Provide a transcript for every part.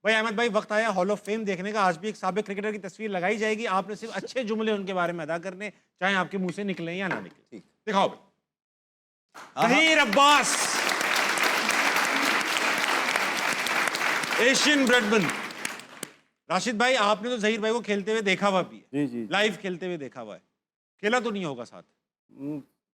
भाई अहमद भाई, वक्त आया हॉल ऑफ फेम देखने का। आज भी एक साबिक क्रिकेटर की तस्वीर लगाई जाएगी, आपने सिर्फ अच्छे जुमले उनके बारे में अदा करने, चाहे आपके मुंह से निकले या ना निकले। ठीक। दिखाओ भाई। हाँ। Zaheer Abbas, Asian Bradman. राशिद भाई, आपने तो जहीर भाई को खेलते हुए देखा हुआ भी है, जी जी लाइव खेलते हुए देखा हुआ है, खेला तो नहीं होगा साथ,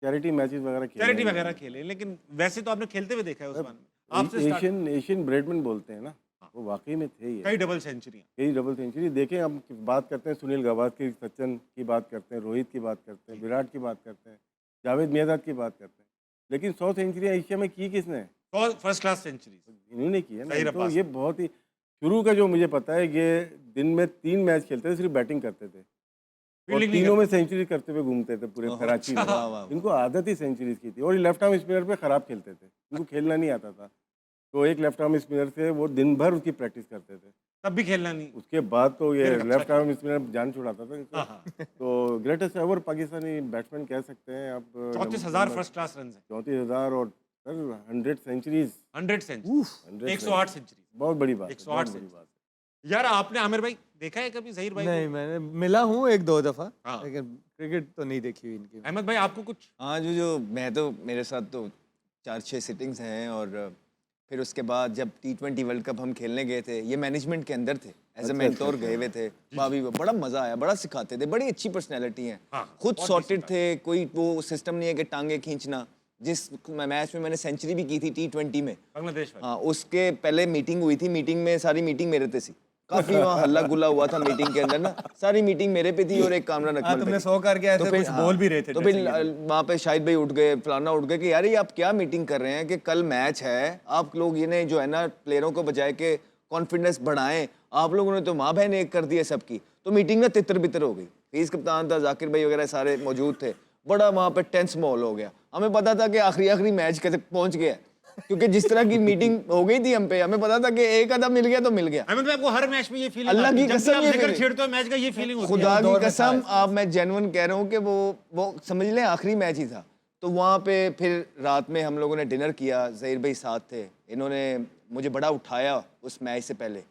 चैरिटी मैचेस वगैरह खेले चैरिटी हैं। वगैरह खेले, लेकिन वैसे तो आपने खेलते हुए देखा है उस्मान में। आपसे स्टार्ट, एशियन एशियन ब्रेडमैन बोलते हैं ना, वो वाकई में थे ये। कई डबल सेंचुरियां। कई डबल सेंचुरी देखें। हम बात करते हैं सुनील गावस्कर, सचिन की बात करते हैं, रोहित की बात करते हैं, विराट की बात करते हैं, जावेद मियांदाद की बात करते हैं, लेकिन 100 सेंचुरियाँ एशिया में की किसने? तो फर्स्ट क्लास सेंचुरी इन्होंने की है जहीर ना। तो अब्बास। ये बहुत ही शुरू का जो मुझे पता है, ये दिन में 3 मैच खेलते थे, सिर्फ बैटिंग करते थे और फील्डिंग नहीं तीनों में सेंचुरी करते हुए घूमते थे पूरे कराची में। वाह, वाह। इनको आदत ही सेंचुरीज की थी और ये लेफ्ट आर्म स्पिनर पे खराब खेलते थे, इनको खेलना नहीं आता था। तो एक लेफ्ट आर्म स्पिनर थे, वो दिन भर उसकी प्रैक्टिस करते थे। तब भी खेलना नहीं। उसके बाद तो ये फिर कब लेफ्ट तक? आर्म स्पिनर जान छुड़ाता था इनका। हाँ। तो ग्रेटेस्ट एवर पाकिस्तानी बैट्समैन कह सकते हैं आप। 34,000 फर्स्ट क्लास रन है, 34,000 और सर 100 सेंचुरीज, 100 सेंचुरी, 108 सेंचुरी। बहुत बड़ी बात है, 108 बहुत बड़ी सेंचुरी। बात है। यार आपने आमिर भाई देखा है कभी जहीर भाई नहीं, को? मैंने मिला हूँ एक दो दफा, हाँ। लेकिन क्रिकेट तो नहीं देखी हुई इनकी। अहमद भाई आपको कुछ? हाँ, जो मैं तो मेरे साथ तो 4-6 सिटिंग्स हैं और फिर उसके बाद जब T20 वर्ल्ड कप हम खेलने गए थे, ये मैनेजमेंट के अंदर थे, एज ए मेंटोर गए हुए थे। भाभी वो बड़ा मजा आया, बड़ा सिखाते थे, बड़ी अच्छी पर्सनैलिटी है। हाँ, खुद बहुत सॉर्टेड decent थे, कोई वो सिस्टम नहीं है कि टांगे खींचना। जिस मैच में मैंने सेंचुरी भी की थी T20 में, बांग्लादेश वाले। हाँ, उसके पहले मीटिंग हुई थी। मीटिंग में सारी मीटिंग मेरे पे थी, काफी वहाँ हल्ला गुल्ला हुआ था मीटिंग के अंदर ना। सारी मीटिंग मेरे पे थी और एक कामरान अकमल पे तुमने थी। 100 करके ऐसे कुछ बोल भी रहे थे तो फिर dressing room में। वहाँ पे शाहिद भाई उठ गए, फलाना उठ गए कि यार ये आप क्या मीटिंग कर रहे हैं कि कल मैच है, आप लोग ये जो है ना प्लेयरों को बजाय के कॉन्फिडेंस बढ़ाएं, आप लोगों ने तो माँ बहन एक कर दी है सबकी। तो मीटिंग ना तितर बितर हो गई। फीस कप्तान था, जाकिर भाई वगैरह सारे मौजूद थे, बड़ा वहाँ पे टेंस माहौल हो गया। हमें पता था कि आखिरी मैच तक पहुँच गया, क्योंकि जिस तरह की मीटिंग हो गई थी हम पे, हमें पता था कि एक आधा मिल गया तो मिल गया। अहमद भाई आपको हर मैच में ये फीलिंग अल्लाह की कसम ये जिक्र feeling। छेड़ते हो मैच का, ये फीलिंग होती है? खुदा की दौर में कसम था आप, मैं जेन्युइन कह रहा हूँ कि वो समझ लें आखिरी मैच ही था। तो वहाँ पे फिर रात में हम लोगों ने डिनर किया, जहीर भाई साथ थे, इन्होंने मुझे बड़ा उठाया उस मैच से पहले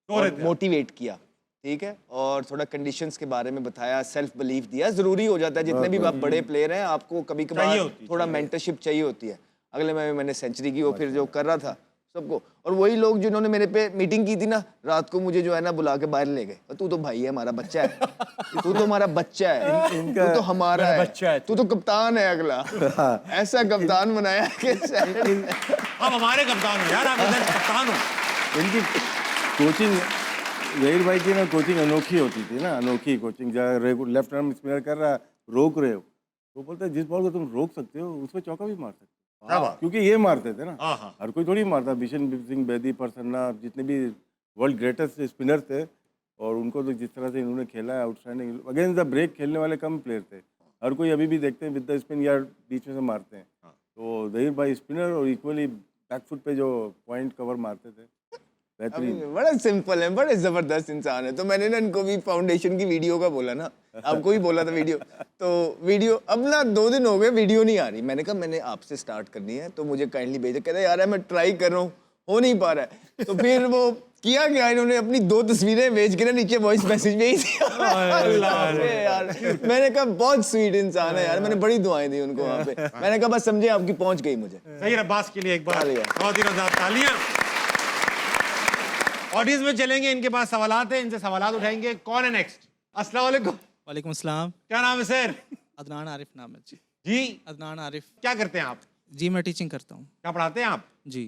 और मोटिवेट किया, ठीक है, और थोड़ा कंडीशंस के बारे में बताया, सेल्फ बिलीफ दिया। ज़रूरी हो जाता है, जितने भी आप बड़े प्लेयर हैं आपको कभी कभार थोड़ा मेंटरशिप चाहिए होती है। अगले मैंने सेंचुरी की, वो फिर जो कर रहा था सबको, और वही लोग जिन्होंने मेरे पे मीटिंग की थी ना, रात को मुझे जो है ना बुला के बाहर ले गए। तू तो भाई है, हमारा बच्चा है, तू तो हमारा बच्चा है, तू तो हमारा है, तू तो कप्तान है अगला। ऐसा कप्तान बनाया कि आप हमारे कप्तान हो यार, आप इधर कप्तान हो। इनकी कोचिंग, जहीर भाई की ना कोचिंग अनोखी होती थी ना, अनोखी कोचिंग। लेफ्ट आर्म स्पिनर कर रहा, रोक रहे हो, तो बोलते जिस बॉल को तुम रोक सकते हो उसमें चौका भी मार सकते हो, क्योंकि ये मारते थे ना। हाँ। हर कोई थोड़ी मारता। बिशन सिंह बेदी, प्रसन्ना, जितने भी वर्ल्ड ग्रेटेस्ट स्पिनर थे, और उनको तो जिस तरह से इन्होंने खेला है, आउटस्टैंडिंग। अगेंस्ट द ब्रेक खेलने वाले कम प्लेयर थे, हर कोई अभी भी देखते हैं विद द स्पिन या बीच में से मारते हैं। तो जहीर भाई स्पिनर और इक्वली बैकफुट पे जो पॉइंट कवर मारते थे, बेहतरीन। बड़ा सिंपल है, बड़े जबरदस्त इंसान है। तो मैंने ना इनको भी फाउंडेशन की वीडियो का बोला ना, आपको भी बोला था वीडियो, तो वीडियो अब ना 2 दिन हो गए वीडियो नहीं आ रही। मैंने कहा मैंने आपसे स्टार्ट करनी है, तो मुझे काइंडली भेजा। कहता यार मैं ट्राई कर रहा हूँ, हो नहीं पा रहा है। तो फिर वो किया क्या, इन्होंने अपनी 2 तस्वीरें भेज के ना नीचे वॉइस मैसेज भेजी यार। मैंने कहा बहुत स्वीट इंसान है यार, मैंने बड़ी दुआएं दी उनको वहाँ पे। मैंने कहा बस समझे आपकी पहुंच गई मुझे। जहीर अब्बास के लिए एक बार बहुत ही नज़ार तालियां। ऑडियंस में चलेंगे, इनके पास सवालात हैं, इनसे सवालात उठाएंगे। कौन है नेक्स्ट? अस्सलाम वालेकुम। वालेकुम अस्सलाम। क्या नाम है सर? अदनान आरिफ नाम है जी। जी, अदनान आरिफ। क्या करते हैं आप? जी मैं टीचिंग करता हूँ। क्या पढ़ाते हैं आप? जी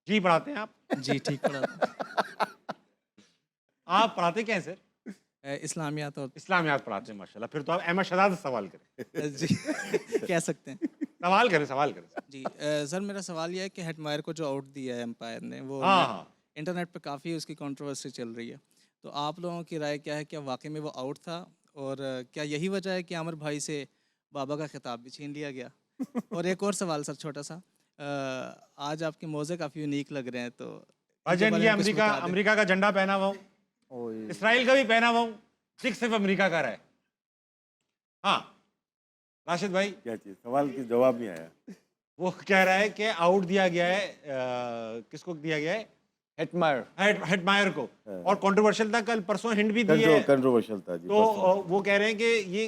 जी पढ़ाते हैं आप? जी ठीक पढ़ाता आप पढ़ाते क्या हैं सर? हूँ। इस्लामियात और इस्लामियात पढ़ाते हैं, माशाल्लाह। फिर तो आप अहमद शहजाद से सवाल करें। जी कह सकते हैं सवाल करें। जी। सर मेरा सवाल यह है कि हेटमायर को जो आउट दिया है एम्पायर ने, वो हाँ। इंटरनेट पे काफ़ी उसकी कंट्रोवर्सी चल रही है, तो आप लोगों की राय क्या है? क्या वाकई में वो आउट था, और क्या यही वजह है कि आमिर भाई से बाबा का खिताब भी छीन लिया गया? और एक और सवाल सर छोटा सा, आज आपके मोज़े काफ़ी यूनिक लग रहे हैं, तो भजन ये अमेरिका का झंडा पहना हुआ हूँ, इसराइल का भी पहना हुआ हूँ, सिर्फ अमेरिका का रहा है। हाँ राशिद भाई, क्या चीज़? सवाल की जवाब नहीं आया। वो कह रहा है कि आउट दिया गया है, किसको दिया गया है? हेटमायर हेटमायर को, और कंट्रोवर्शियल था, कल परसों हिंट भी दी है। कंट्रोवर्शियल था जी तो परसों। वो कह रहे हैं कि ये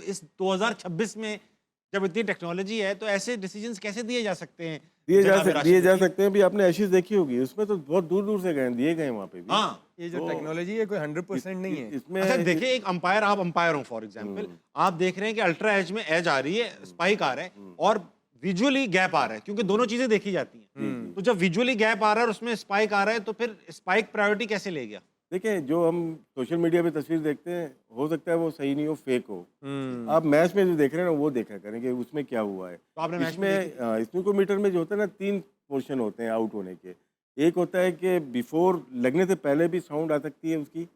इस 2026 में जब इतनी टेक्नोलॉजी है तो ऐसे डिसीजंस कैसे दिए जा सकते हैं? जनाब दिए राशिद जा भाई। सकते हैं भी। आपने एशेज देखी होगी, उसमें तो बहुत दूर दूर से दिए गए वहाँ पे भी। हाँ, ये जो टेक्नोलॉजी है कोई 100% नहीं है। इसमें अच्छा देखिए, एक अंपायर, आप अंपायर हो फॉर एग्जांपल, आप देख रहे हैं कि अल्ट्रा एज में एज आ रही है, स्पाइक आ रहा है और विजुअली गैप आ रहा है, क्योंकि दोनों चीजें देखी जाती हैं। तो जब विजुअली गैप आ रहा है और उसमें स्पाइक आ रहा है, तो फिर स्पाइक प्रायोरिटी कैसे ले गया? देखिए, जो हम सोशल मीडिया पे तस्वीर देखते हैं, हो सकता है वो सही नहीं हो, फेक हो। आप मैच में जो देख रहे हैं ना, वो देखा करें कि उसमें क्या हुआ है। तो आपने मैच में इसमें स्नूकोमीटर में जो होता है ना, 3 पोर्शन होते हैं आउट होने के। एक होता है कि बिफोर, लगने से पहले भी साउंड आ सकती है उसकी,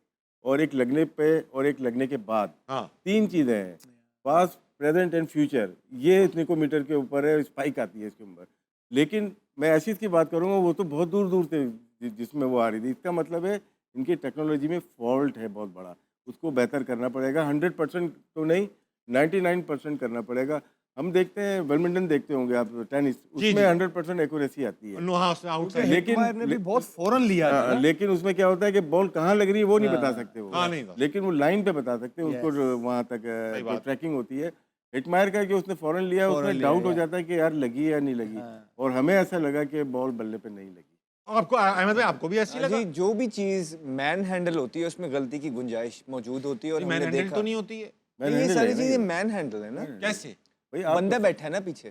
और एक लगने पे, और एक लगने के बाद। हाँ, 3 चीज़ें हैं, पास्ट, प्रेजेंट एंड फ्यूचर। ये स्नूकोमीटर के ऊपर है, स्पाइक आती है इसके ऊपर। लेकिन मैं एशिज की बात करूँगा, वो तो बहुत दूर दूर से जिसमें वो आ रही थी। इसका मतलब है इनकी टेक्नोलॉजी में फॉल्ट है बहुत बड़ा, उसको बेहतर करना पड़ेगा। 100% तो नहीं, 99% करना पड़ेगा। हम देखते हैं, बैडमिंटन देखते होंगे आप, टेनिस, जी, उसमें जी। 100% एक्यूरेसी आती है। नो, हाँ, उसने आउटसाइड। हेटमायर ने भी बहुत फौरन लिया था ना। लेकिन उसमें क्या होता है कि बॉल कहाँ लग रही है वो नहीं बता सकते वो। हाँ, नहीं बता। लेकिन वो लाइन पे बता सकते हैं, उसको वहाँ तक जो ट्रैकिंग होती है। हिटमायर का कि उसने फौरन लिया, उसमें डाउट हो जाता है कि यार लगी है या नहीं लगी, और हमें ऐसा लगा कि बॉल बल्ले पे नहीं लगी। आपको अहमद भाई, आपको भी ऐसी लगा? जी, जो भी चीज मैन हैंडल होती है उसमें गलती की गुंजाइश मौजूद होती है, और मैन हमने हैंडल देखा तो नहीं होती है? मैंने ये नहीं सारी लगा ना चीजें ये। मैन हैंडल है ना, कैसे? भाई आप बंदा बैठा है ना पीछे।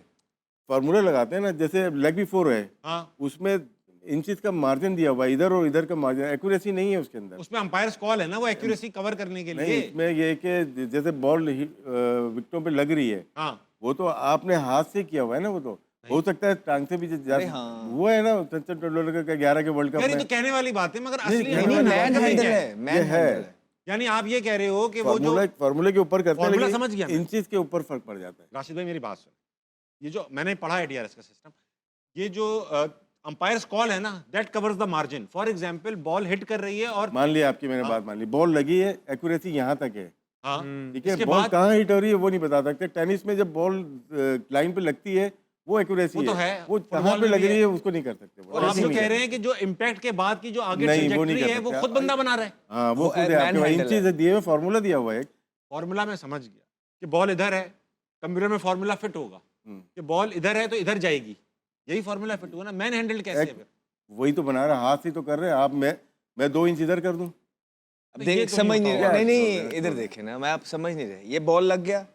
फार्मूला लगाते हैं ना, जैसे लेग बिफोर है, हाँ, उसमें इंचेस का मार्जिन दिया हुआ है, इधर और इधर का मार्जिन, एक्यूरेसी नहीं है उसके अंदर। उसमें अंपायर्स कॉल है ना, वो एक्यूरेसी कवर करने के नहीं, लिए। इसमें ये है कि जैसे बॉल विकेटों पे लग रही है, हाँ, वो तो आपने हाथ से किया हुआ है ना, वो तो हो सकता है टांग से भी हुआ है ना, सचिन तेंदुलकर का 11 के वर्ल्ड कप यार ये में। तो कहने वाली बात है, मगर नहीं, असली कहने नहीं, होने वाली वाला मैन है हैंडल क्या? है, मैन हैंडल है। यानी आप ये कह रहे हो कि वो जो फार्मूला के ऊपर करते हैं, फार्मूला लेकिन समझ गया मैं। इंचेस के ऊपर फर्क पड़ जाता है। राशिद भाई मेरी बात सुन, ये जो मैंने पढ़ा है डीआरएस का सिस्टम, ये जो अंपायर्स कॉल है ना, that covers the margin. For example ball hit कर रही है और मान लिया, आपकी मैंने बात मान ली, बॉल लगी है, एक्यूरेसी यहाँ तक है, हाँ, ठीक है, इसके बॉल बाद कहाँ हिट हो रही है वो नहीं बता सकते। टेनिस में जब बॉल लाइन पे लगती है, वो एक्यूरेसी वो तो है, है, वो फुटबॉल कहाँ पे में लग भी रही है। है उसको नहीं कर सकते। और आप जो कह रहे हैं कि जो इम्पैक्ट के बाद की जो आगे नहीं, वो नहीं ट्रैजेक्टरी कर है वो सकते। खुद बंदा बना रहा है। हाँ, वो वो खुद है, man आपके handle इंचेस है। दिए हुए, फार्मूला दिया हुआ है। फॉर्मूला में समझ गया कि बॉल इधर है, कंप्यूटर में फॉर्मूला फिट होगा कि बॉल इधर है तो इधर जाएगी, यही फॉर्मूला फिट हुआ ना। मैन हैंडल कैसे है फिर? वही तो बना रहा, हाथ से तो कर रहे हैं आप। मैं 2 इंच इधर कर दूं, ये देख तो समझ नहीं होता रहे, होगा। नहीं यार, इधर देखे ना, मैं आप समझ नहीं रहे। ये बॉल लग गया,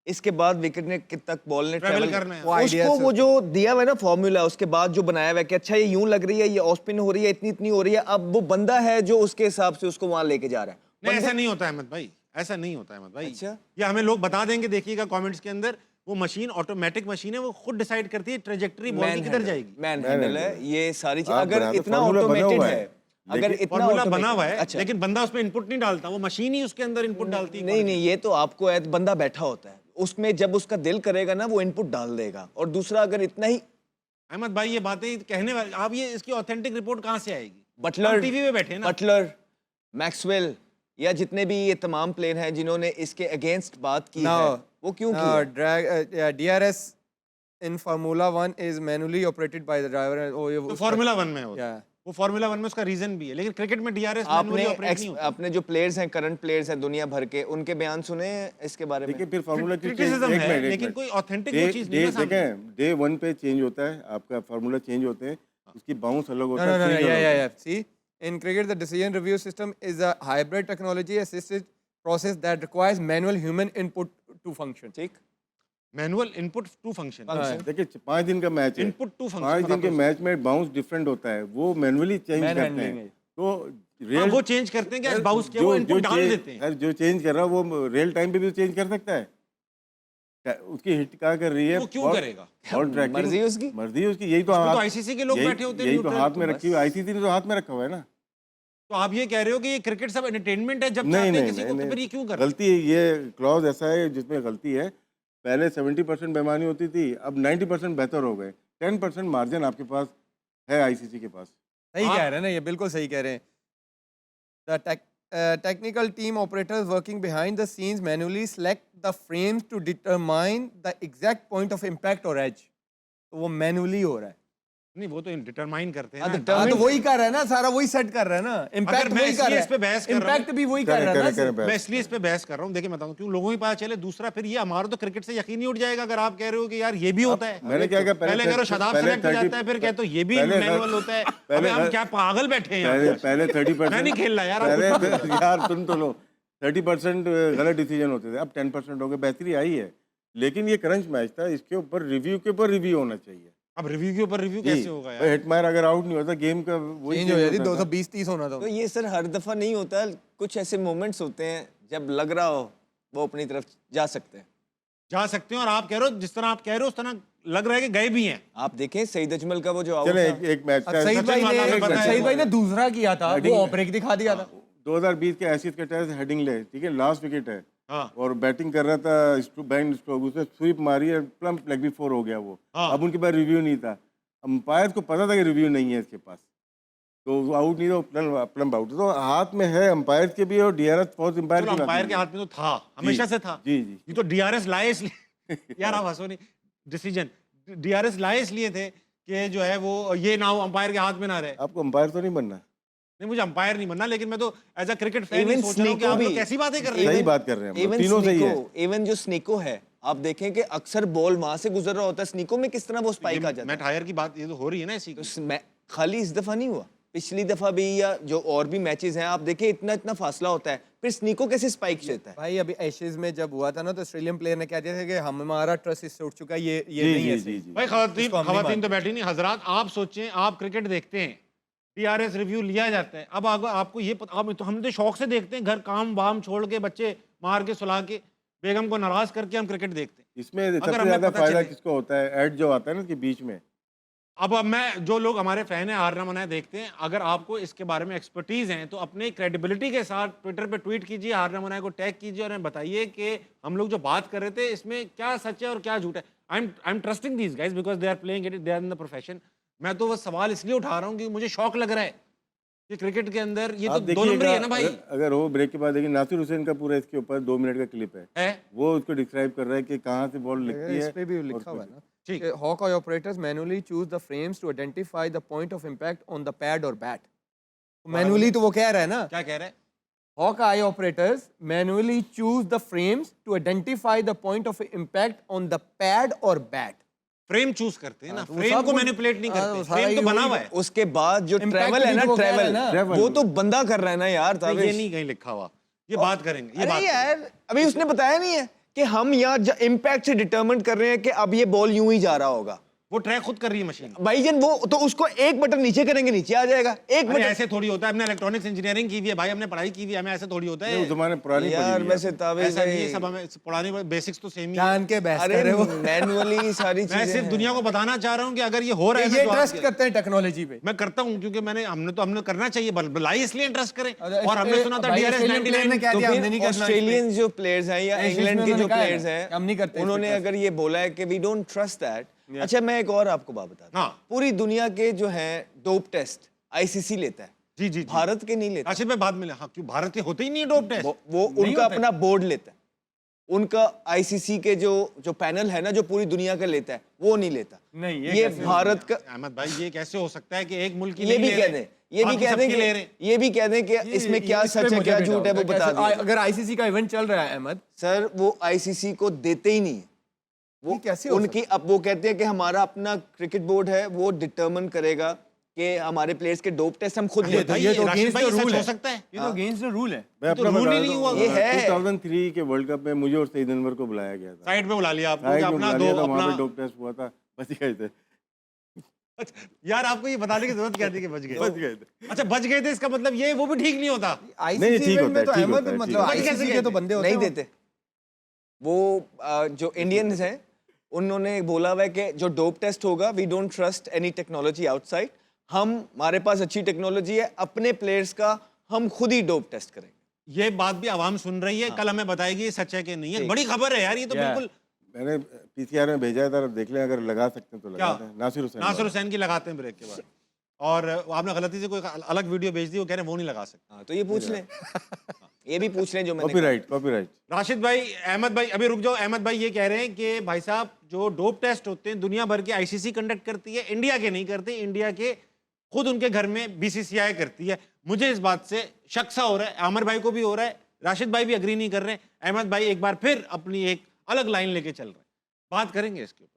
इसके बाद विकेट ने तक बॉल ने Travel ट्रेवल करना है। वो idea उसको से वो जो दिया हुआ है ना फॉर्मूला, उसके बाद जो बनाया हुआ है कि अच्छा ये यूं लग रही है, ये ऑफ स्पिन हो रही है, इतनी इतनी हो रही है, अब वो बंदा है जो उसके हिसाब से उसको वहां लेके जा रहा है। नहीं, ऐसा नहीं होता अहमद भाई, ऐसा नहीं होता अहमद भाई। अच्छा। ये हमें लोग बता देंगे, देखिएगा कमेंट्स के अंदर, वो मशीन ऑटोमेटिक मशीन है, वो खुद डिसाइड करती है ट्रेजेक्टरी बॉल की किधर जाएगी। मैन हैंडल है ये सारी चीज। आप अगर बना दो, इतना formula बना ऑटोमेटेड हुआ है, है, अगर लेकिन इतना फॉर्मूला बना automated- हुआ है, अच्छा, लेकिन बंदा उसमें इनपुट नहीं डालता, वो मशीन ही उसके अंदर इनपुट डालती है। नहीं नहीं, ये तो आपको है, बंदा बैठा होता है उसमें, जब उसका दिल करेगा ना वो इनपुट डाल देगा। और दूसरा, अगर इतना ही अहमद भाई ये बातें कहने वाले, आप ये इसकी ऑथेंटिक रिपोर्ट कहाँ से आएगी? बटलर टीवी पे बैठे ना। बटलर, मैक्सवेल, या जितने भी ये तमाम प्लेयर हैं जिन्होंने इसके अगेंस्ट बात की है, वो क्यों की है? DRS in Formula 1 is manually operated by the driver. तो फार्मूला 1 में होता है। Yeah. वो फार्मूला 1 में उसका रीजन भी है, लेकिन क्रिकेट में डीआरएस मैनुअली ऑपरेट नहीं होता। आपने जो प्लेयर्स हैं, करंट प्लेयर्स हैं दुनिया भर के, उनके बयान सुने हैं इसके बारे में? देखिए फिर फार्मूला की Criticism है, लेकिन कोई authentic वो चीज़ नहीं है सामने। देखें, डे 1 पे चेंज होता है, आपका फार्मूला चेंज होते हैं, उसकी बाउंस अलग होता No, है, no, no, swing अलग yeah, होता yeah, है। yeah. See, in cricket, the decision review system is a hybrid technology assisted process that requires manual human input to function. ठीक, मैनुअल इनपुट टू फंक्शन, देखिए 5 दिन का match है, input to 5 दिन के फंक्शन, मैच में bounce different होता है, वो मैनुअली चेंज Man करते handling हैं। है। तो वो चेंज करते हैं कि आज बाउंस किया, वो इनपुट डाल देते हैं। जो चेंज कर रहा है वो रियल टाइम पे भी चेंज कर सकता है। उसकी हिट क्या कर रही है, वो क्यों करेगा? बॉल ट्रैकिंग मर्जी है उसकी। मर्जी है उसकी। यही तो उसमें तो हाथ- ICC के लोग यही- बैठे होते हैं यही तो neutral, हाथ में तो रखी हुई, आईसीसी ने तो हाथ में रखा हुआ है ना। तो आप ये कह रहे हो कि ये क्रिकेट सब एंटरटेनमेंट है, जब नहीं चाहते हैं नहीं किसी को, तो फिर ये क्यों कर? गलती है, ये क्लॉज ऐसा है जिसमें गलती है। पहले 70% बेईमानी होती थी, अब 90% बेहतर हो गए। 10% मार्जिन आपके पास है आईसीसी के पास। सही हाँ। कह रहे हैं ना, ये बिल्कुल सही कह रहे हैं। The technical team operators working behind the scenes manually select the frames to determine the exact point of impact or edge. तो वो manually हो रहा है। नहीं वो तो डिटरमाइन करते हैं हाँ, ना। determine- हाँ तो वही कर रहा है ना, सारा वही सेट कर रहा है ना, इम्पैक्ट मैं वही कर इसलिए रहा इस पे बहस है, कर रहा हूँ। इम्पैक्ट भी वही कर रहा है ना। मैं इसलिए इस पे बहस कर रहा हूँ। देखिए मैं बताऊँ क्यों, लोगों को पता चले। दूसरा फिर ये हमारा तो क्रिकेट से यकीन ही उठ जाएगा अगर आप कह रहे हो कि यार ये भी होता है। मैंने क्या कहा, पहले कह रहे हो शदाब सेलेक्ट हो जाता है, फिर कहते हो ये भी मैनुअल होता है। अबे हम क्या पागल बैठे हैं यहाँ पे? पहले 30%, मैं नहीं खेल रहा यार, आप पहले यार सुन तो लो, 30% गलत डिसीजन होते थे, अब 10% हो गए, बेहतरी आई है। लेकिन ये क्रंच मैच था, इसके ऊपर रिव्यू होना चाहिए। अब रिव्यू के ऊपर रिव्यू कैसे होगा यार? हिटमायर अगर आउट नहीं होता, गेम का वही चेंज हो जाती, होता था। 220-30 होना था। तो ये सर हर दफा नहीं होता, कुछ ऐसे मोमेंट्स होते हैं जब लग रहा हो वो अपनी तरफ जा सकते हैं। जा सकते हो, और आप कह रहे हो जिस तरह आप कह रहे हो उस तरह लग रहा है कि गए भी हैं। आप देखें सईद अजमल का वो जो आउट चले था, एक मैच अब सईद भाई वाला में पता है। सईद भाई ने दूसरा किया था, वो ऑफ ब्रेक दिखा दिया था। 2020 के एशियस के टेस्ट हेडिंग ले, ठीक है, लास्ट विकेट है हाँ और बैटिंग कर रहा था बैंड स्ट्रोक, उसने स्वीप मारी है, प्लम्प लेग भी 4 हो गया वो। हाँ। अब उनके पास रिव्यू नहीं था, अंपायर को पता था कि रिव्यू नहीं है इसके पास, तो वो आउट नहीं था, प्लम्प आउट। तो हाथ में है अंपायर के भी और डीआरएस फॉर्स अंपायर चलो के अंपायर के हाथ में तो था, हमेशा से था। जी जी। ये तो डीआरएस लाए इसलिए यार आप हंसो नहीं, डिसीजन डीआरएस लाए इसलिए थे कि जो है वो ये ना हो अंपायर के हाथ में ना रहे। आपको अंपायर तो नहीं बनना, नहीं मुझे अंपायर नहीं बनना, लेकिन मैं तो as a cricket fan Even सोच रहा हूँ कि Sneeko आप लोग भी- कैसी बातें कर रहे हैं। सही बात कर रहे हैं हम लोग, इवन तीनों सही है। इवन जो स्नीको है, आप देखें कि अक्सर बॉल वहां से गुजर रहा होता है, स्नीको में किस तरह वो स्पाइक आ जाता मैट है। हायर की बात ये तो हो रही है ना इसी की। खाली इस दफा नहीं हुआ, पिछली दफा भी या जो और भी मैचेस हैं, आप देखें इतना इतना फासला होता है, फिर स्नीको कैसे स्पाइक देता है। भाई अभी एशेज में जब हुआ था ना, तो ऑस्ट्रेलियन प्लेयर ने कह दिया था कि हमारा ट्रस्ट इससे उठ चुका है, ये जी नहीं है जी सही। जी। भाई खवातीन इसको हम नहीं खवातीन तो बैठी नहीं। हजरात आप सोचें, आप क्रिकेट देखते हैं, डीआरएस रिव्यू लिया जाता है। अब आपको ये पता, अब तो हम तो शौक से देखते हैं, घर काम वाम छोड़ के बच्चे मार के सुला के बेगम को नाराज करके हम क्रिकेट देखते हैं। इसमें अगर सबसे हमें ज्यादा पता फायदा चले- किसको होता है, एड जो आता है ना इसके बीच में। अब मैं जो लोग हमारे फैन हैं, आरना मनाए देखते हैं, अगर आपको इसके बारे में एक्सपर्टीज हैं तो अपने क्रेडिबिलिटी के साथ ट्विटर पे ट्वीट कीजिए, आरना मनाए को टैग कीजिए और हमें बताइए कि हम लोग जो बात कर रहे थे इसमें क्या सच है और क्या झूठ है। I am trusting these guys because they are playing it, they are in the profession. मैं तो वो सवाल इसलिए उठा रहा हूँ कि मुझे शौक लग रहा है कि क्रिकेट के अंदर ये तो आप 2 नंबर ही है ना भाई। अगर हो ब्रेक के बाद देखिए, नासिर हुसैन का पूरा इसके ऊपर 2 मिनट का क्लिप है, वो उसको डिस्क्राइब कर रहा है कि कहाँ से बॉल लगती इस है। पे भी और लिखा हुआ है ना ठीक। कि Hawkeye operators manually choose the frames to identify the point of impact on the pad or bat. Manually तो वो कह रहा है ना, क्या कह रहे हैं? Hawkeye operators manually choose the frames to identify the point of impact on the pad or bat. Frame choose करते हैं ना, तो वो फ्रेम सब को वो- मैनिपुलेट नहीं हाँ, वो करते, सारा फ्रेम तो ही बना वही- हुआ है। उसके बाद जो Impact ट्रैवल है भी ना, तो वो कह रहा है ट्रैवल ना। वो तो बंदा कर रहा है ना यार। ये ताबिश। नहीं कहीं लिखा हुआ, ये बात करेंगे, ये अरे बात यार अभी उसने बताया नहीं है कि हम यहाँ इम्पैक्ट से डिटरमिन कर रहे हैं कि अब ये बॉल यूं ही जा रहा होगा। वो ट्रैक खुद कर रही है मशीन। भाईजान वो तो उसको एक बटन नीचे करेंगे, नीचे आ जाएगा। एक अरे बटन ऐसे थोड़ी होता है, हमने इलेक्ट्रॉनिक्स इंजीनियरिंग की हुई है भाई, हमने पढ़ाई की हुई है, हमें ऐसे थोड़ी होता नहीं, है। उस जमाने पुरानी यार पड़ी हुई है। वैसे ताबिश ऐसा नहीं है, भाई, सब हमें पुरानी बेसिक्स तो सेम ही है। जान के बहस अरे कर रहे हो। मैनुअली सारी मैं चीजें सिर्फ हैं। दुनिया को बताना चाह रहा हूँ कि अगर ये हो रहा है ना, ये तो आप- ट्रस्ट करते हैं टेक्नोलॉजी पे। मैं करता हूँ क्योंकि हमने करना चाहिए, बुलाई इसलिए इंटरेस्ट करें। अरे, और हमने सुना था भाई, डीआरएस ऑस्ट्रेलियन प्लेयर ने 99 क्या तो दिया, हमने फिर नहीं करना इस पे। ऑस्ट्रेलियन जो प्लेयर्स हैं या एशियंस इंग्लैंड में के जो उन्होंने कहा है प्लेयर्स ना, हम नहीं हैं, करते इस पे उन्होंने trust। अगर ये बोला है कि वी डोंट ट्रस्ट दैट। अच्छा मैं एक और आपको बात बता दूं। हाँ। पूरी दुनिया के जो है डोप टेस्ट आईसीसी लेता है, जी जी जी। भारत के नहीं लेता। आशिफ भाई बाद में हाँ, क्यों भारत के होते ही नहीं है डोप टेस्ट? वो नहीं उनका होता है। अपना बोर्ड लेता है, उनका आईसीसी के जो पैनल है ना, जो पूरी दुनिया का लेता है, वो नहीं लेता। नहीं, ये ये कैसे हो भारत का, अहमद भाई ये कैसे हो सकता है कि एक मुल्क की ये नहीं भी ले कह रहे, दें, ये भी बाकी कह सबकी दें ले रहे हैं। ये भी कह दें कि इसमें क्या इस पे सच है मुझे क्या भी झूठ है, डाउट वो बता कैसे- दिया। अगर आईसीसी का इवेंट चल रहा है अहमद, सर वो आईसीसी को देते ही नहीं है। वो ये कैसे हो उनकी अब वो कहते हैं कि हमारा अपना क्रिकेट बोर्ड है, वो डिटरमिन करेगा कि हमारे प्लेयर्स के डोप टेस्ट हम खुद ये लेते भाई, हैं। ये तो राशिद against भाई the सच rule हो है। सकता है। ये तो अगेंस्ट द रूल है। मैं तो अपना रूल ही बता नहीं दूं, हुआ। ये है। 2003 के वर्ल्ड कप में मुझे और सईद अनवर को बुलाया गया था। साइड पे बुला लिया आपको कि साइड में अपना बुला दो लिया था, वहाँ अपना पे डोप टेस्ट हुआ था, बच गए थे। अच्छा, यार आपको ये बताने की जरूरत क्या थी कि बच गए? बच गए थे। अच्छा बच गए थे, इसका मतलब ये वो भी ठीक नहीं होता। नहीं, ठीक होता में है, तो ठीक अहमद होता है, मतलब ठीक होता है। आईसीसी के तो बंदे होते नहीं हैं देते। वो जो इंडियंस हैं उन्होंने बोला हुआ है कि जो डोप टेस्ट होगा, we don't trust any technology outside. हमारे पास अच्छी टेक्नोलॉजी है, अपने प्लेयर्स का हम खुद ही डोप टेस्ट करेंगे। ये बात भी आवाम सुन रही है, कल हमें बताएगी ये सच है कि नहीं है। बड़ी खबर है यार, ये तो Yeah. बिल्कुल। मैंने पीसीआर में भेजा था, देख लें अगर लगा सकते हैं तो क्या? लगा दें। नासिर हुसैन नासिर हुसैन की लगाते हैं ब्रेक के बाद, और आपने गलती से कोई अलग वीडियो भेज दी, वो कह रहे हैं वो नहीं लगा सकते। हाँ तो ये पूछ लें। ये भी पूछ रहे हैं जो मैंने कॉपीराइट कॉपीराइट। राशिद भाई, अहमद भाई, अभी रुक जाओ। अहमद भाई ये कह रहे हैं कि भाई साहब जो डोप टेस्ट होते हैं दुनिया भर के आईसीसी कंडक्ट करती है, इंडिया के नहीं करते। इंडिया के खुद उनके घर में बीसीसीआई करती है। मुझे इस बात से शक सा हो रहा है, आमिर भाई को भी हो रहा है, राशिद भाई भी अग्री नहीं कर रहे हैं। अहमद भाई एक बार फिर अपनी एक अलग लाइन लेके चल रहे हैं, बात करेंगे इसके ऊपर।